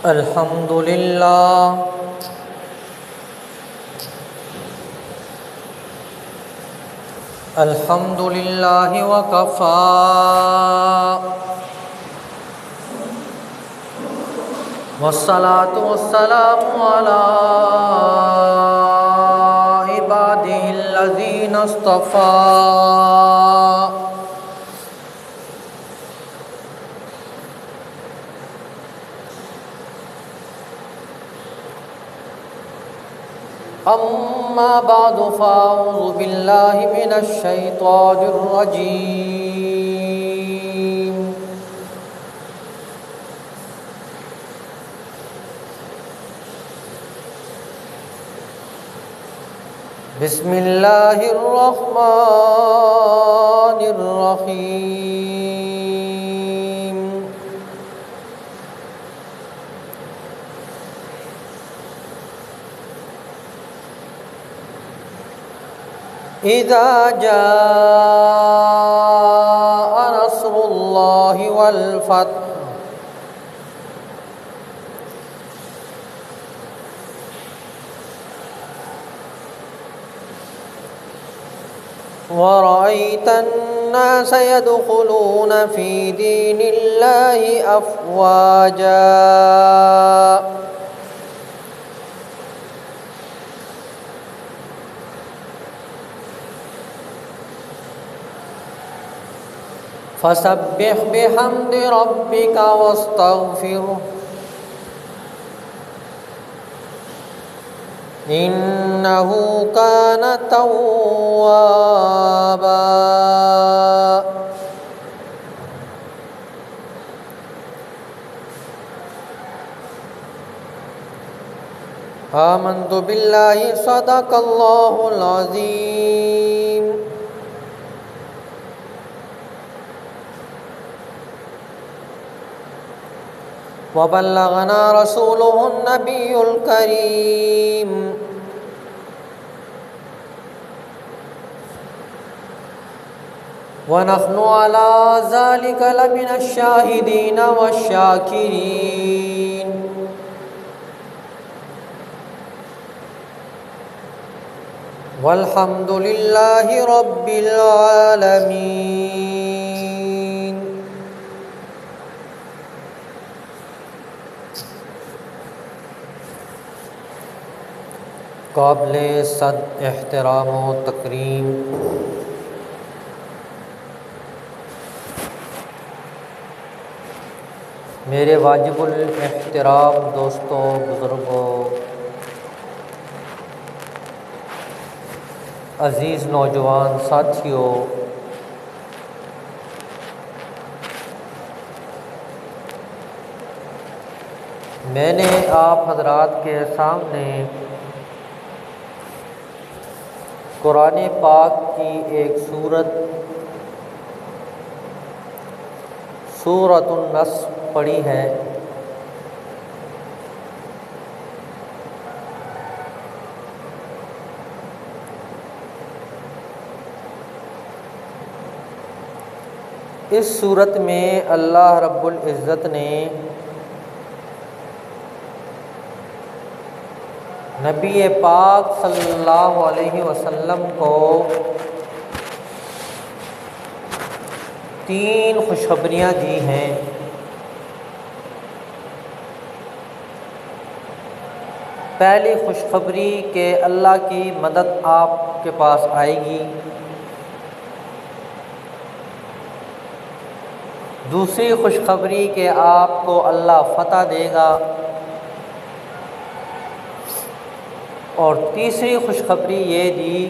الحمد للہ الحمد للہ وکفی والصلاة والسلام علی عبادہ الذین اصطفی اما بعد فاعوذ باللہ من الشیطان الرجیم بسم اللہ الرحمن الرحیم اذا جاء نصر اللہ والفتح ورأيت الناس يدخلون في دين الله أفواجا فسبح بحمد ربك واستغفره إنه كان توابا آمنت بالله صدق الله العظيم وبلغنا رسوله النبي الكريم ونحن على ذلك لمن الشاهدين والشاكرين والحمد لله رب العالمين. قابل صد احترام و تکریم میرے واجب الاحترام دوستوں، بزرگوں، عزیز نوجوان ساتھیوں، میں نے آپ حضرات کے سامنے قرآن پاک کی ایک سورت سورۃ النصر پڑھی ہے. اس سورت میں اللہ رب العزت نے نبی پاک صلی اللہ علیہ وسلم کو 3 خوشخبریاں دی ہیں. پہلی خوشخبری کہ اللہ کی مدد آپ کے پاس آئے گی. دوسری خوشخبری کہ آپ کو اللہ فتح دے گا. اور تیسری خوشخبری یہ دی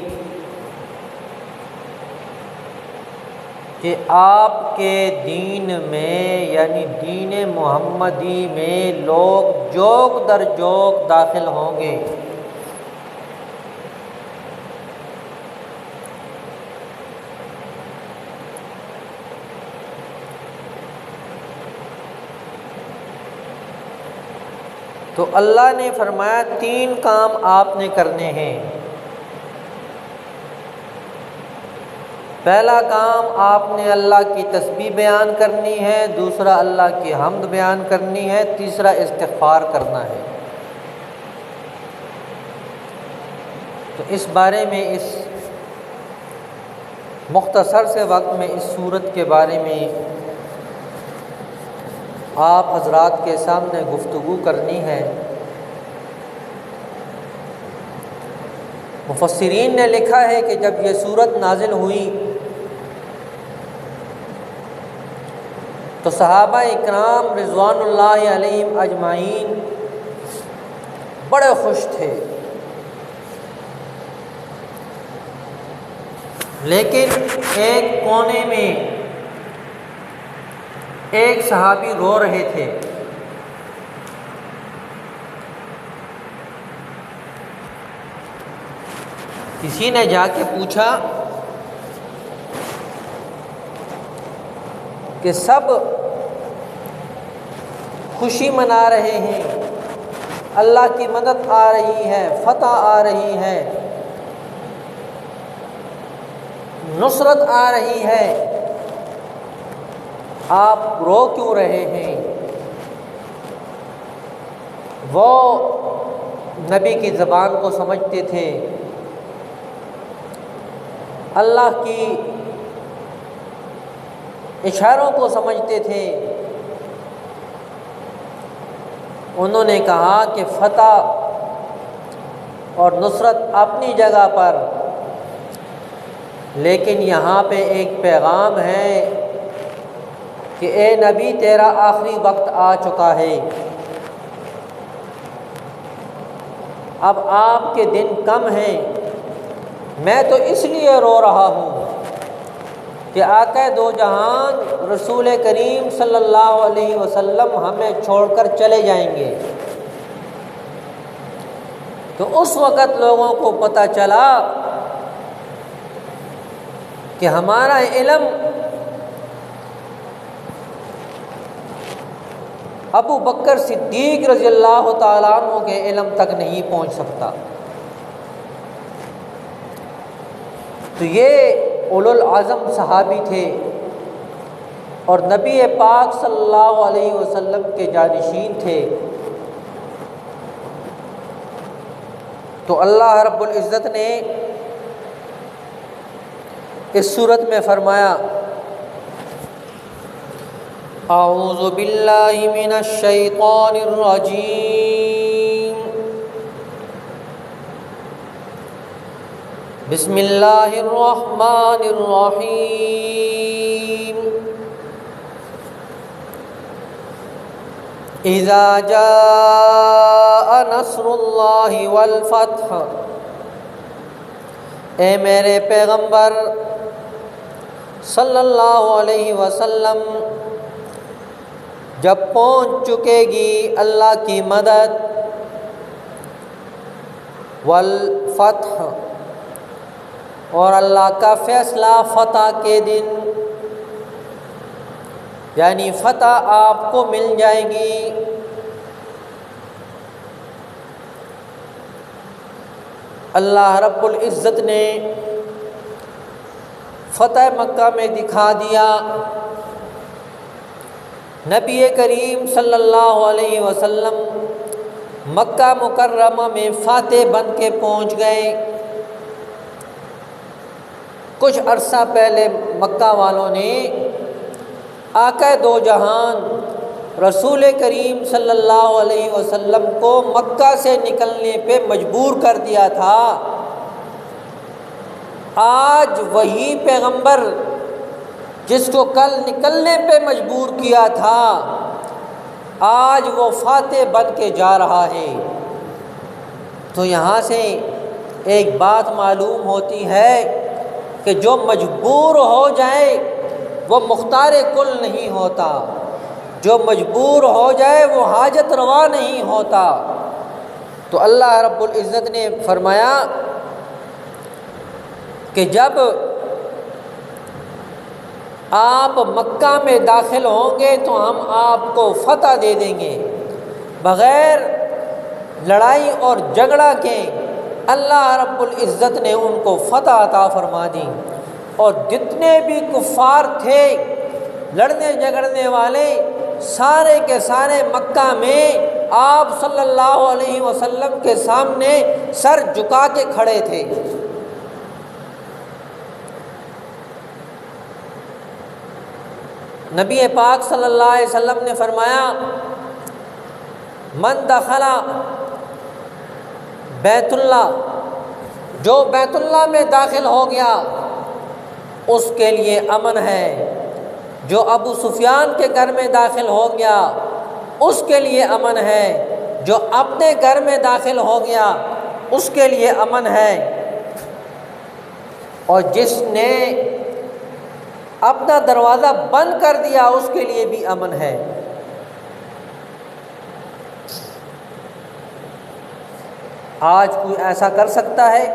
کہ آپ کے دین میں یعنی دین محمدی میں لوگ جوق در جوق داخل ہوں گے. تو اللہ نے فرمایا 3 کام آپ نے کرنے ہیں. پہلا کام آپ نے اللہ کی تسبیح بیان کرنی ہے، دوسرا اللہ کی حمد بیان کرنی ہے، تیسرا استغفار کرنا ہے۔ تو اس بارے میں اس مختصر سے وقت میں اس سورت کے بارے میں آپ حضرات کے سامنے گفتگو کرنی ہے۔ مفسرین نے لکھا ہے کہ جب یہ سورت نازل ہوئی تو صحابہ اکرام رضوان اللہ علیہم اجمعین بڑے خوش تھے، لیکن ایک کونے میں ایک صحابی رو رہے تھے۔ کسی نے جا کے پوچھا کہ سب خوشی منا رہے ہیں، اللہ کی مدد آ رہی ہے، فتح آ رہی ہے، نصرت آ رہی ہے، آپ رو کیوں رہے ہیں؟ وہ نبی کی زبان کو سمجھتے تھے، اللہ کی اشاروں کو سمجھتے تھے۔ انہوں نے کہا کہ فتح اور نصرت اپنی جگہ پر، لیکن یہاں پہ ایک پیغام ہے کہ اے نبی تیرا آخری وقت آ چکا ہے، اب آپ کے دن کم ہیں۔ میں تو اس لیے رو رہا ہوں کہ آقا دو جہان رسول کریم صلی اللہ علیہ وسلم ہمیں چھوڑ کر چلے جائیں گے۔ تو اس وقت لوگوں کو پتہ چلا کہ ہمارا علم ابو بکر صدیق رضی اللہ تعالیٰ عنہ کے علم تک نہیں پہنچ سکتا۔ تو یہ اولو العزم صحابی تھے اور نبی پاک صلی اللہ علیہ وسلم کے جانشین تھے۔ تو اللہ رب العزت نے اس صورت میں فرمایا اعوذ باللہ من الشیطان الرجیم بسم اللہ الرحمن الرحیم اذا جاء نصر اللہ والفتح، اے میرے پیغمبر صلی اللہ علیہ وسلم، جب پہنچ چکے گی اللہ کی مدد، والفتح اور اللہ کا فیصلہ فتح کے دن، یعنی فتح آپ کو مل جائے گی۔ اللہ رب العزت نے فتح مکہ میں دکھا دیا، نبی کریم صلی اللہ علیہ وسلم مکہ مکرمہ میں فاتح بن کے پہنچ گئے۔ کچھ عرصہ پہلے مکہ والوں نے آقا دو جہان رسول کریم صلی اللہ علیہ وسلم کو مکہ سے نکلنے پہ مجبور کر دیا تھا۔ آج وہی پیغمبر جس کو کل نکلنے پہ مجبور کیا تھا، آج وہ فاتح بن کے جا رہا ہے۔ تو یہاں سے ایک بات معلوم ہوتی ہے کہ جو مجبور ہو جائے وہ مختار کل نہیں ہوتا، جو مجبور ہو جائے وہ حاجت روا نہیں ہوتا۔ تو اللہ رب العزت نے فرمایا کہ جب آپ مکہ میں داخل ہوں گے تو ہم آپ کو فتح دے دیں گے، بغیر لڑائی اور جھگڑا کے اللہ رب العزت نے ان کو فتح عطا فرما دی۔ اور جتنے بھی کفار تھے لڑنے جھگڑنے والے، سارے کے سارے مکہ میں آپ صلی اللہ علیہ وسلم کے سامنے سر جھکا کے کھڑے تھے۔ نبی پاک صلی اللہ علیہ وسلم نے فرمایا من دخل بیت اللہ، جو بیت اللہ میں داخل ہو گیا اس کے لیے امن ہے، جو ابو سفیان کے گھر میں داخل ہو گیا اس کے لیے امن ہے، جو اپنے گھر میں داخل ہو گیا اس کے لیے امن ہے، اور جس نے اپنا دروازہ بند کر دیا اس کے لیے بھی امن ہے۔ آج کوئی ایسا کر سکتا ہے؟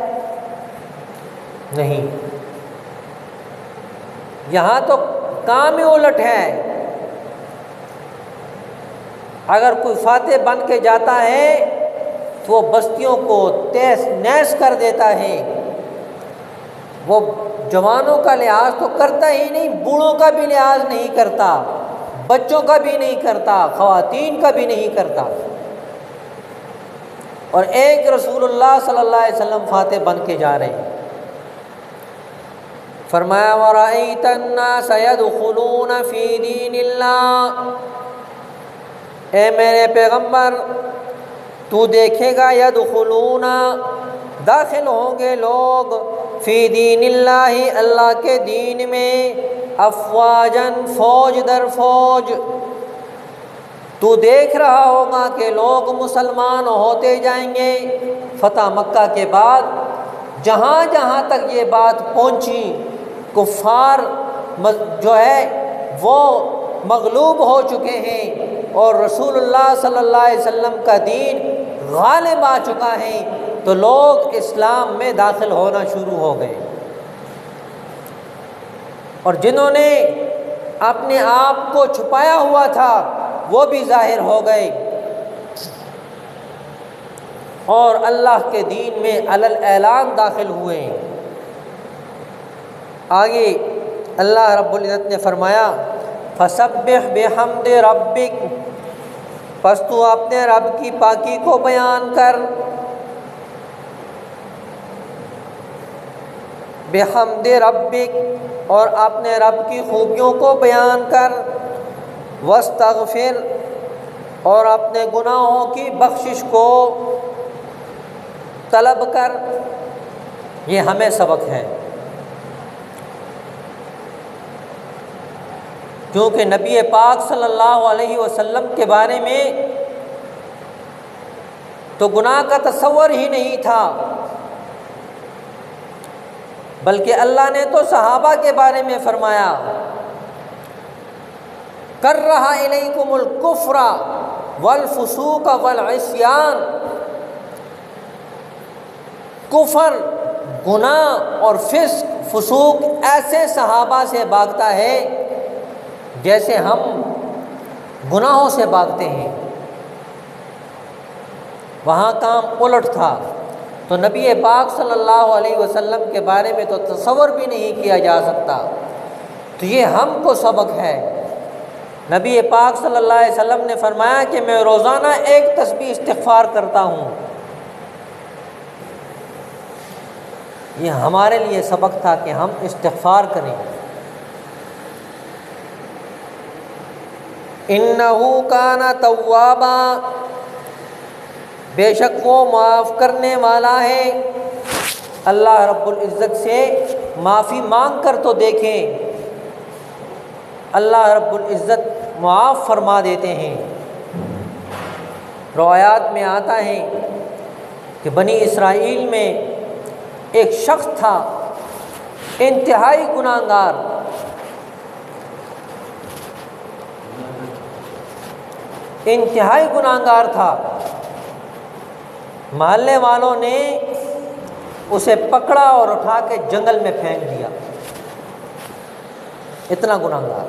نہیں۔ یہاں تو کام ہی الٹ ہے۔ اگر کوئی فاتح بن کے جاتا ہے تو وہ بستیوں کو تیس نیس کر دیتا ہے، وہ جوانوں کا لحاظ تو کرتا ہی نہیں، بوڑھوں کا بھی لحاظ نہیں کرتا، بچوں کا بھی نہیں کرتا، خواتین کا بھی نہیں کرتا۔ اور ایک رسول اللہ صلی اللہ علیہ وسلم فاتح بن کے جا رہے ہیں۔ فرمایا وَرَأَيْتَ النَّاسَ يَدْخُلُونَ فِي دِينِ اللَّهِ، اے میرے پیغمبر تو دیکھے گا یدخلون داخل ہوں گے لوگ فی دین اللہ اللہ کے دین میں افواجن فوج در فوج، تو دیکھ رہا ہوگا کہ لوگ مسلمان ہوتے جائیں گے۔ فتح مکہ کے بعد جہاں جہاں تک یہ بات پہنچی کفار جو ہے وہ مغلوب ہو چکے ہیں اور رسول اللہ صلی اللہ علیہ وسلم کا دین غالب آ چکا ہے، تو لوگ اسلام میں داخل ہونا شروع ہو گئے، اور جنہوں نے اپنے آپ کو چھپایا ہوا تھا وہ بھی ظاہر ہو گئے، اور اللہ کے دین میں علی الاعلان داخل ہوئے۔ آگے اللہ رب العزت نے فرمایا فسبح بحمد ربک، پس تو اپنے رب کی پاکی کو بیان کر، بحمد ربک، اور اپنے رب کی خوبیوں کو بیان کر، واستغفر، اور اپنے گناہوں کی بخشش کو طلب کر۔ یہ ہمیں سبق ہے، کیونکہ نبی پاک صلی اللہ علیہ وسلم کے بارے میں تو گناہ کا تصور ہی نہیں تھا، بلکہ اللہ نے تو صحابہ کے بارے میں فرمایا کرہ الیکم الکفر والفسوق والعصیان، کفر، گناہ اور فسق، فسوق ایسے صحابہ سے بھاگتا ہے جیسے ہم گناہوں سے بھاگتے ہیں۔ وہاں کام الٹ تھا، تو نبی پاک صلی اللہ علیہ وسلم کے بارے میں تو تصور بھی نہیں کیا جا سکتا، تو یہ ہم کو سبق ہے۔ نبی پاک صلی اللہ علیہ وسلم نے فرمایا کہ میں روزانہ ایک تسبیح استغفار کرتا ہوں، یہ ہمارے لیے سبق تھا کہ ہم استغفار کریں۔ انہ کان توابا، بے شک وہ معاف کرنے والا ہے۔ اللہ رب العزت سے معافی مانگ کر تو دیکھیں، اللہ رب العزت معاف فرما دیتے ہیں۔ روایات میں آتا ہے کہ بنی اسرائیل میں ایک شخص تھا انتہائی گناہگار، انتہائی گناہگار تھا، محلے والوں نے اسے پکڑا اور اٹھا کے جنگل میں پھینک دیا، اتنا گناہگار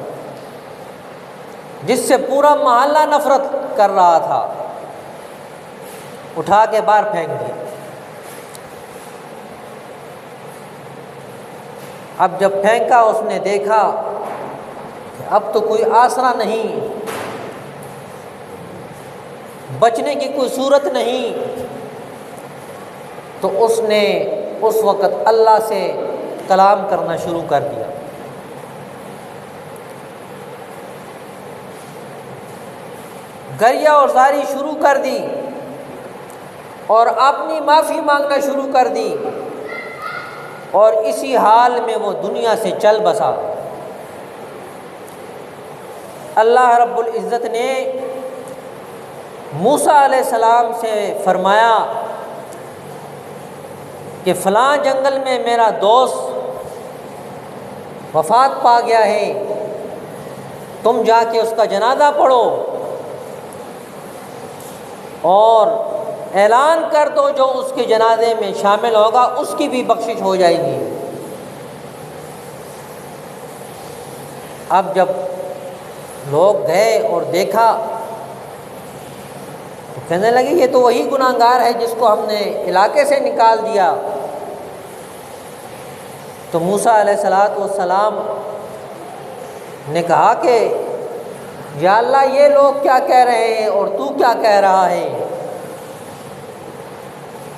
جس سے پورا محلہ نفرت کر رہا تھا، اٹھا کے باہر پھینک دیا۔ اب جب پھینکا اس نے دیکھا کہ اب تو کوئی آسرا نہیں، بچنے کی کوئی صورت نہیں، تو اس نے اس وقت اللہ سے کلام کرنا شروع کر دیا۔ گریہ اور زاری شروع کر دی اور اپنی معافی مانگنا شروع کر دی، اور اسی حال میں وہ دنیا سے چل بسا۔ اللہ رب العزت نے موسیٰ علیہ السلام سے فرمایا کہ فلاں جنگل میں میرا دوست وفات پا گیا ہے، تم جا کے اس کا جنازہ پڑھو اور اعلان کر دو جو اس کے جنازے میں شامل ہوگا اس کی بھی بخشش ہو جائے گی۔ اب جب لوگ گئے اور دیکھا تو کہنے لگے یہ تو وہی گناہگار ہے جس کو ہم نے علاقے سے نکال دیا۔ تو موسیٰ علیہ السلام نے کہا کہ یا اللہ یہ لوگ کیا کہہ رہے ہیں اور تو کیا کہہ رہا ہے؟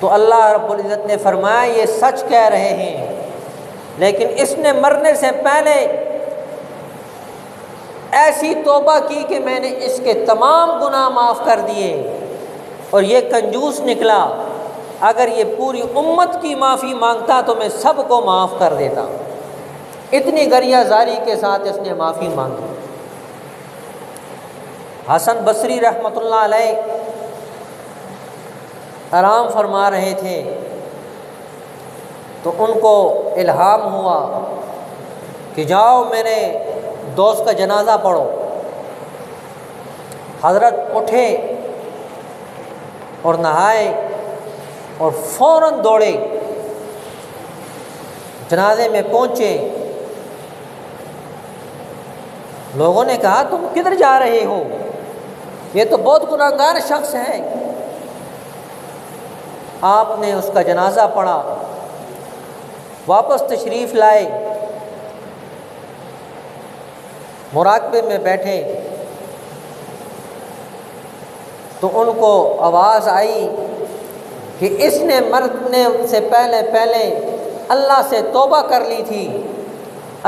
تو اللہ رب العزت نے فرمایا یہ سچ کہہ رہے ہیں، لیکن اس نے مرنے سے پہلے ایسی توبہ کی کہ میں نے اس کے تمام گناہ معاف کر دیے، اور یہ کنجوس نکلا، اگر یہ پوری امت کی معافی مانگتا تو میں سب کو معاف کر دیتا۔ اتنی گریہ زاری کے ساتھ اس نے معافی مانگی۔ حسن بصری رحمۃ اللہ علیہ آرام فرما رہے تھے تو ان کو الہام ہوا کہ جاؤ میرے دوست کا جنازہ پڑھو۔ حضرت اٹھے اور نہائے اور فوراً دوڑے، جنازے میں پہنچے۔ لوگوں نے کہا تم کدھر جا رہے ہو؟ یہ تو بہت گناہگار شخص ہے۔ آپ نے اس کا جنازہ پڑھا، واپس تشریف لائے، مراقبے میں بیٹھے تو ان کو آواز آئی کہ اس نے مرنے سے پہلے اللہ سے توبہ کر لی تھی،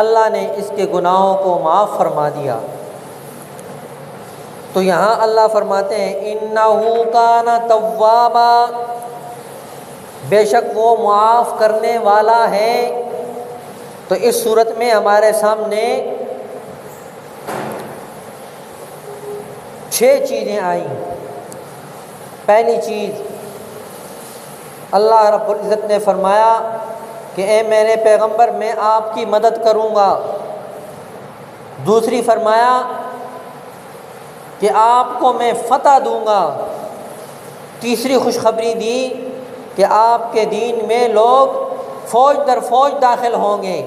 اللہ نے اس کے گناہوں کو معاف فرما دیا۔ تو یہاں اللہ فرماتے ہیں اِنَّهُ كَانَ تَوَّابًا، بے شک وہ معاف کرنے والا ہے۔ تو اس صورت میں ہمارے سامنے 6 چیزیں آئیں۔ پہلی چیز، اللہ رب العزت نے فرمایا کہ اے میرے پیغمبر میں آپ کی مدد کروں گا۔ دوسری فرمایا کہ آپ کو میں فتح دوں گا۔ تیسری خوشخبری دی کہ آپ کے دین میں لوگ فوج در فوج داخل ہوں گے،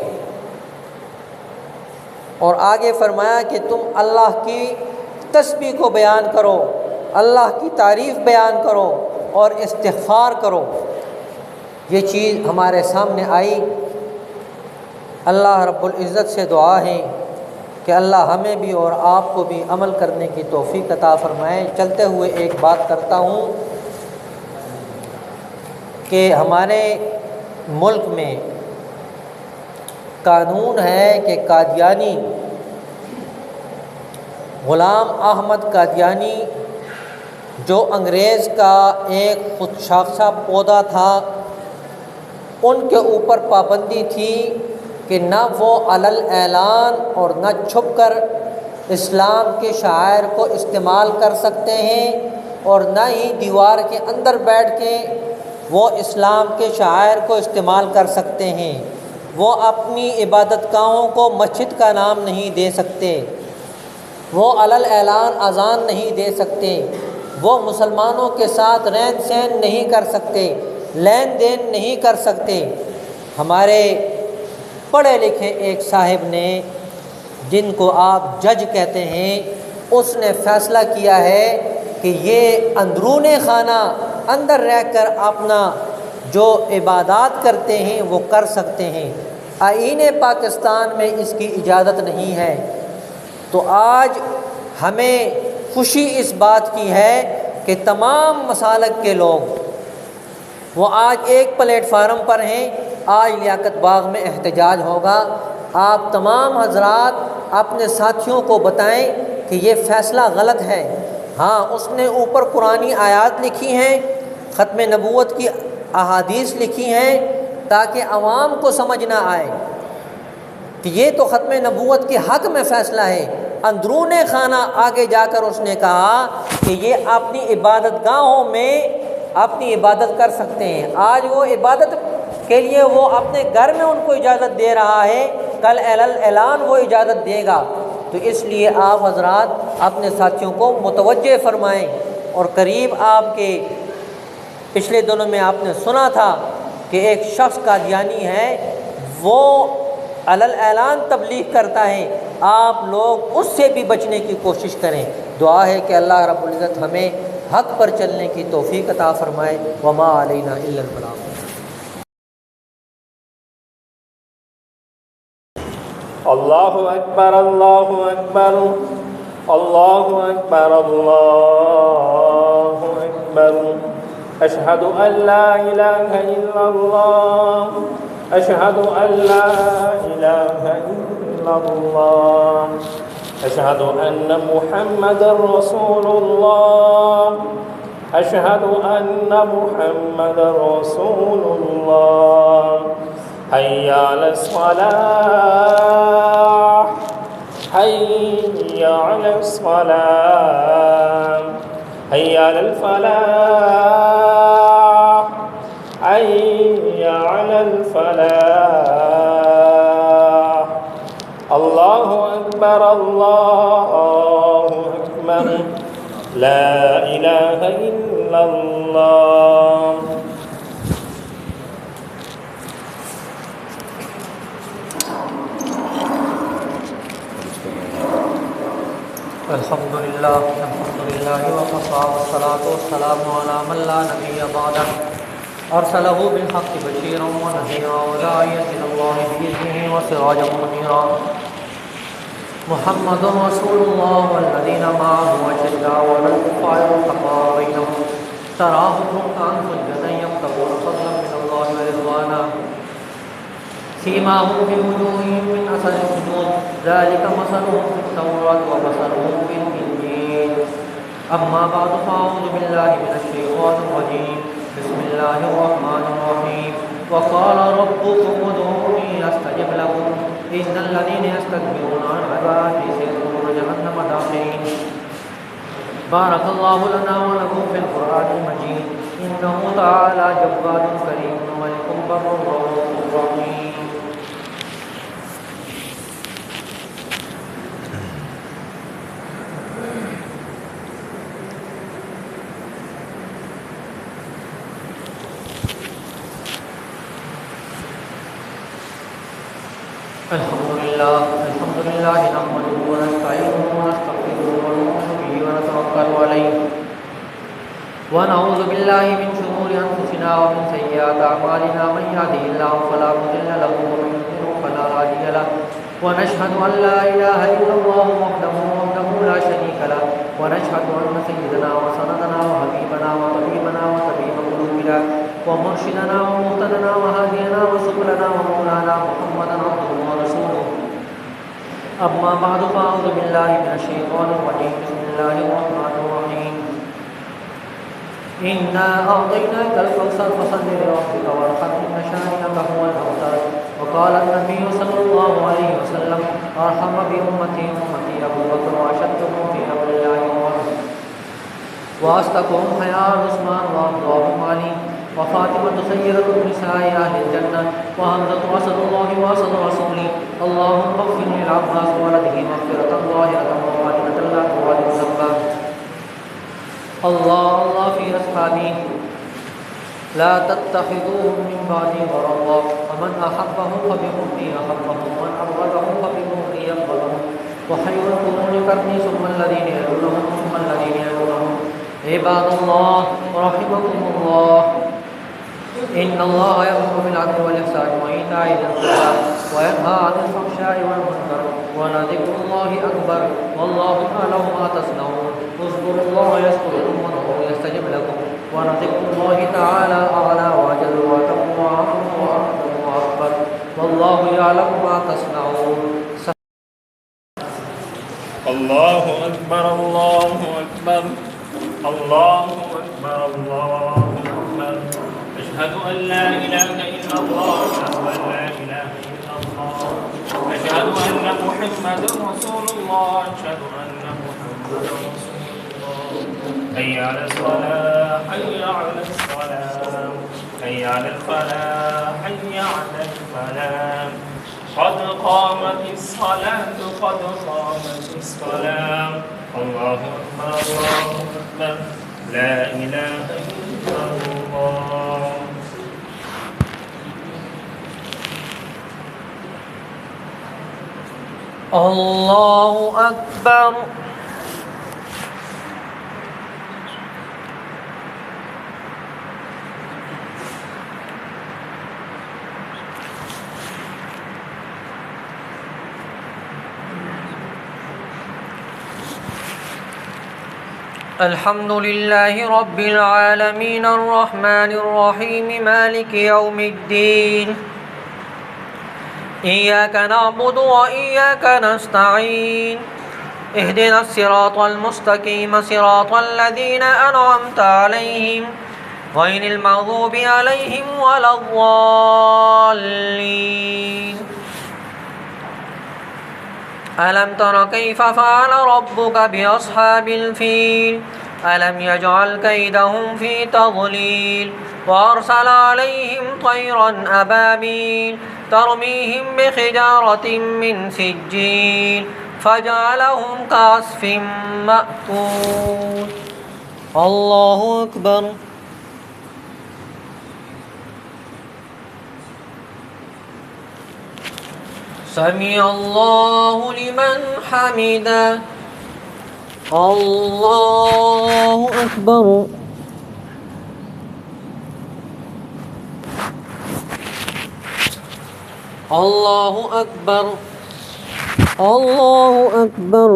اور آگے فرمایا کہ تم اللہ کی تسبیح کو بیان کرو، اللہ کی تعریف بیان کرو اور استغفار کرو۔ یہ چیز ہمارے سامنے آئی۔ اللہ رب العزت سے دعا ہے کہ اللہ ہمیں بھی اور آپ کو بھی عمل کرنے کی توفیق عطا فرمائے۔ چلتے ہوئے ایک بات کرتا ہوں کہ ہمارے ملک میں قانون ہے کہ قادیانی غلام احمد قادیانی جو انگریز کا ایک خود شاخصہ پودا تھا، ان کے اوپر پابندی تھی کہ نہ وہ علل اعلان اور نہ چھپ کر اسلام کے شعائر کو استعمال کر سکتے ہیں، اور نہ ہی دیوار کے اندر بیٹھ کے وہ اسلام کے شعائر کو استعمال کر سکتے ہیں۔ وہ اپنی عبادت گاہوں کو مسجد کا نام نہیں دے سکتے، وہ علل اعلان اذان نہیں دے سکتے، وہ مسلمانوں کے ساتھ رہن سہن نہیں کر سکتے، لین دین نہیں کر سکتے۔ ہمارے پڑھے لکھے ایک صاحب نے، جن کو آپ جج کہتے ہیں، اس نے فیصلہ کیا ہے کہ یہ اندرون خانہ اندر رہ کر اپنا جو عبادات کرتے ہیں وہ کر سکتے ہیں۔ آئین پاکستان میں اس کی اجازت نہیں ہے۔ تو آج ہمیں خوشی اس بات کی ہے کہ تمام مسالک کے لوگ وہ آج ایک پلیٹ فارم پر ہیں۔ آج لیاقت باغ میں احتجاج ہوگا۔ آپ تمام حضرات اپنے ساتھیوں کو بتائیں کہ یہ فیصلہ غلط ہے۔ ہاں، اس نے اوپر قرآنی آیات لکھی ہیں، ختم نبوت کی احادیث لکھی ہیں، تاکہ عوام کو سمجھ نہ آئے کہ یہ تو ختم نبوت کے حق میں فیصلہ ہے۔ اندرون خانہ آگے جا کر اس نے کہا کہ یہ اپنی عبادت گاہوں میں اپنی عبادت کر سکتے ہیں۔ آج وہ عبادت کے لیے وہ اپنے گھر میں ان کو اجازت دے رہا ہے، کل اعلان وہ اجازت دے گا۔ تو اس لیے آپ حضرات اپنے ساتھیوں کو متوجہ فرمائیں۔ اور قریب آپ کے پچھلے دنوں میں آپ نے سنا تھا کہ ایک شخص قادیانی ہے، وہ اعلان تبلیغ کرتا ہے۔ آپ لوگ اس سے بھی بچنے کی کوشش کریں۔ دعا ہے کہ اللہ رب العزت ہمیں حق پر چلنے کی توفیق عطا فرمائے۔ وما علینا الا البلاغ۔ اللہ اکبر، اللہ اکبر، اللہ اکبر، اللہ اکبر۔ اشہد ان لا الہ الا اللہ، اشہد ان لا الہ الا اللہ، اشہد ان محمد رسول اللہ، اشہد ان محمد رسول اللہ۔ حی علی الصلاة، حی علی الصلاة، حی علی الفلاح، حی علی الفلاح۔ اللہ اکبر، اللہ اکبر، لا الہ الا اللہ۔ الحمدللہ وکفیٰ والصلاۃ والسلام علی من لا نبی بعدہ ارسلہ بالحق بشیرا ونذیرا وداعیا الی اللہ بإذنہ وسراجا منیرا۔ محمد رسول اللہ والذین معہ اشداء علی الکفار رحماء بینہم تراہم رکعا سجدا یبتغون فضلا من اللہ ورضوانا سیماہم فی وجوہہم من اثر السجود ذلک مثلهم فی التوراۃ ومثلهم فی الانجیل۔ اما بعد فاعوذ باللہ من الشیطان الرجیم، بسم اللہ الرحمن الرحیم۔ وقال ربکم ادعونی استجب لکم ان الذین یستکبرون عن عبادتی سیدخلون جہنم داخرین۔ بارک اللہ لنا ولکم فی القرآن المجید، انہ تعالی جواد کریم ملک بر رؤوف رحیم۔ الحمدللہ نحمدہ ونستعینہ ونستغفرہ ونؤمن بہ ونتوکل علیہ ونعوذ باللہ من شرور انفسنا ومن سیئات اعمالنا، من یہدہ اللہ فلا مضل لہ ومن یضلل فلا ہادی لہ، ونشہد ان لا الہ الا اللہ وحدہ لا شریک لہ، ونشہد ان سیدنا وسندنا وحبیبنا وطبیبنا وطبیب قلوبنا ومرشدنا ومهتدنا وهادینا وسبلنا ومولانا محمدا عبدہ ورسولہ۔ اما بعد فاعوذ باللہ من الشیطان الرجیم، بسم اللہ الرحمن الرحیم۔ انا اعطیناک الکوثر فصل لربک وانحر ان شانئک هو الابتر۔ وقال النبی صلی اللہ علیہ وسلم ارحم بامتی امتی ابو بکر واشدهم فی امر اللہ عمر واصدقهم حیاء عثمان وافضلهم علی وفاطمة سيدة النساء أهل الجنة وحمزة أسد الله وأسد رسوله اللهم اغفر للعباس ولده مغفرة ظاهرة وباطنة لا تغادر ذنبا۔ الله في أصحابي لا تتخذوهم من بعدي غرضا ومن أحبهم فبحبي أحبهم ومن أبغضهم فببغضي يبغضهم وخير القرون قرني ثم الذين يلونهم ثم الذين يلونهم۔ عباد الله رحمكم الله، إن الله يأمر بالعدل والإحسان وإيتاء ذي القربى وينهى عن الفحشاء والمنكر ولذكر الله أكبر والله يعلم ما تصنعون اذكروا الله يذكركم وادعوه يستجب لكم ولذكر الله تعالى أعلى وأجل وأتم وأعظم وأكبر وأكبر والله يعلم ما تصنعون. الله أكبر الله أكبر الله أكبر الله أكبر. أشهد أن لا إله إلا الله أشهد أن لا إله إلا الله أشهد أن محمدا رسول الله أشهد أن محمدا رسول الله. حي على الصلاة حي على الصلاة حي على الفلاح حي على الفلاح. قد قامت الصلاة قد قامت الصلاة. الله أكبر الله أكبر لا إله إلا الله. الله أكبر. الحمد لله رب العالمين الرحمن الرحيم مالك يوم الدين إياك نعبد وإياك نستعين اهدنا الصراط المستقيم صراط الذين أنعمت عليهم غير المغضوب عليهم ولا الضالين. ألم تر كيف فعل ربك بأصحاب الفيل ألم يجعل كيدهم في تضليل وأرسل عليهم طيرا أبابيل ترميهم بحجارة من سجيل فجعلهم كعصف مأكول. الله أكبر. سمع الله لمن حمده. الله أكبر. الله أكبر. الله أكبر.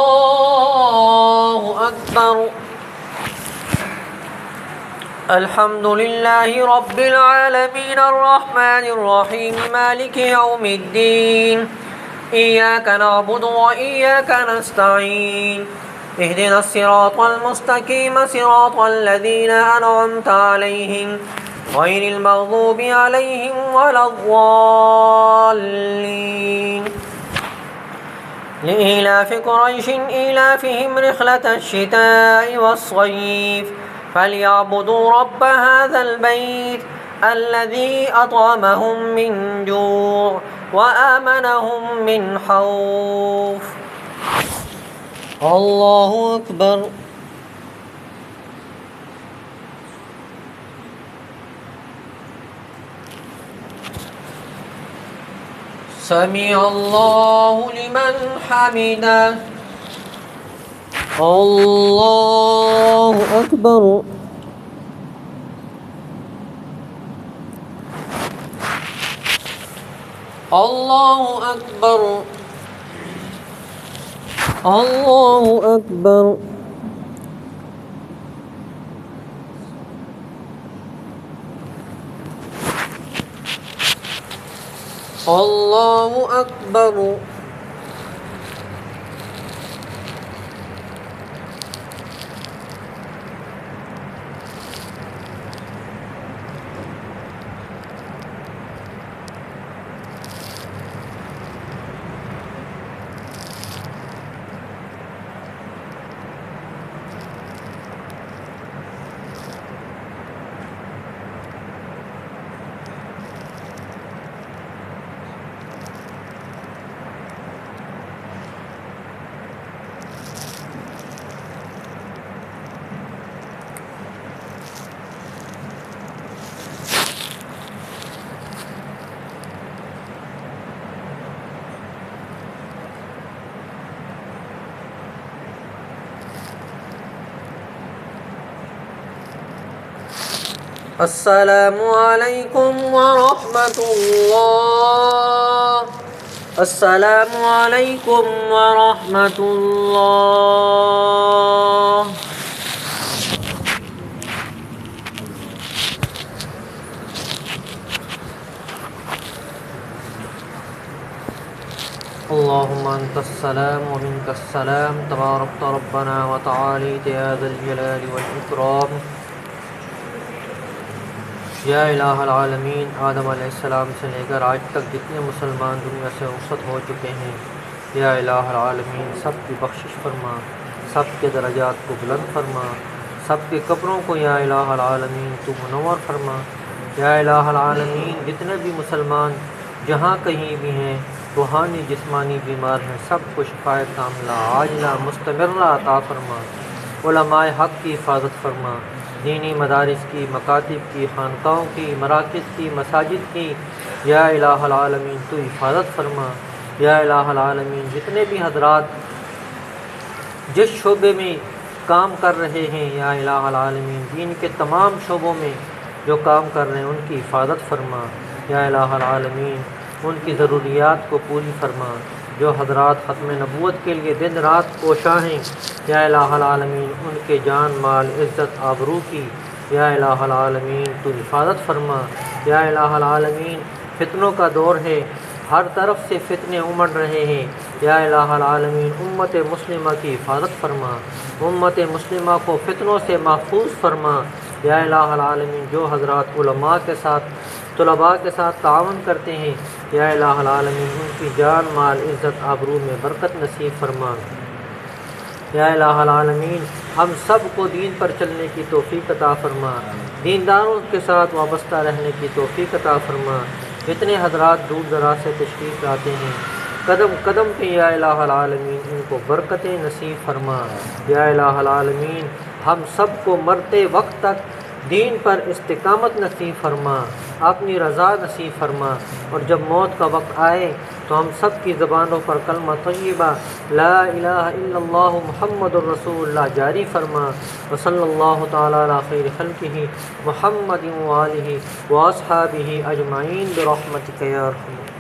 الله أكبر. الحمد لله رب العالمين الرحمن الرحيم مالك يوم الدين إياك نعبد وإياك نستعين اهدنا الصراط المستقيم صراط الذين أنعمت عليهم غير المغضوب عليهم ولا الضالين. لإيلاف قريش إيلافهم رحلة الشتاء والصيف فليعبدوا رب هذا البيت الذي أطعمهم من جوع وآمنهم من خوف. الله أكبر. سمع الله لمن حمده. الله أكبر. الله أكبر. الله أكبر. الله أكبر. السلام علیکم ورحمۃ اللہ، السلام علیکم ورحمۃ اللہ۔ اللهم انت السلام ومنك السلام، تباركت ربنا وتعاليت يا ذا الجلال والاکرام۔ یا الہ العالمین، آدم علیہ السلام سے لے کر آج تک جتنے مسلمان دنیا سے رخصت ہو چکے ہیں، یا الہ العالمین سب کی بخشش فرما، سب کے درجات کو بلند فرما، سب کے قبروں کو یا الہ العالمین تو منور فرما۔ یا الہ العالمین جتنے بھی مسلمان جہاں کہیں بھی ہیں، روحانی جسمانی بیمار ہیں، سب کو شفاء کاملہ عاجلہ مستمرہ عطا فرما۔ علماء حق کی حفاظت فرما، دینی مدارس کی، مکاتب کی، خانقاہوں کی، مراکز کی، مساجد کی یا الہ العالمین تو حفاظت فرما۔ یا الہ العالمین جتنے بھی حضرات جس شعبے میں کام کر رہے ہیں، یا الہ العالمین دین کے تمام شعبوں میں جو کام کر رہے ہیں ان کی حفاظت فرما۔ یا الہ العالمین ان کی ضروریات کو پوری فرما۔ جو حضرات ختم نبوت کے لیے دن رات کوشاں ہیں، یا الہ العالمین ان کے جان مال عزت آبرو کی یا الہ العالمین تو حفاظت فرما۔ یا الہ العالمین فتنوں کا دور ہے، ہر طرف سے فتنے امڑ رہے ہیں، یا الہ العالمین امت مسلمہ کی حفاظت فرما، امت مسلمہ کو فتنوں سے محفوظ فرما۔ یا الہ العالمین جو حضرات علماء کے ساتھ طلباء کے ساتھ تعاون کرتے ہیں، یا الہ العالمین ان کی جان مال عزت آبرو میں برکت نصیب فرما۔ یا الہ العالمین ہم سب کو دین پر چلنے کی توفیق عطا فرما، دینداروں کے ساتھ وابستہ رہنے کی توفیق عطا فرما۔ جتنے حضرات دور دراز سے تشریف لاتے ہیں، قدم قدم پہ یا الہ العالمین ان کو برکتیں نصیب فرما۔ یا الہ العالمین ہم سب کو مرتے وقت تک دین پر استقامت نصیب فرما، اپنی رضا نصیب فرما، اور جب موت کا وقت آئے تو ہم سب کی زبانوں پر کلمہ طیبہ لا الہ الا اللہ محمد الرسول اللہ جاری فرما۔ وصلی اللہ تعالی علی خیر خلقہ محمد وآلہ واصحابہ اجمعین برحمتک یا ارحم۔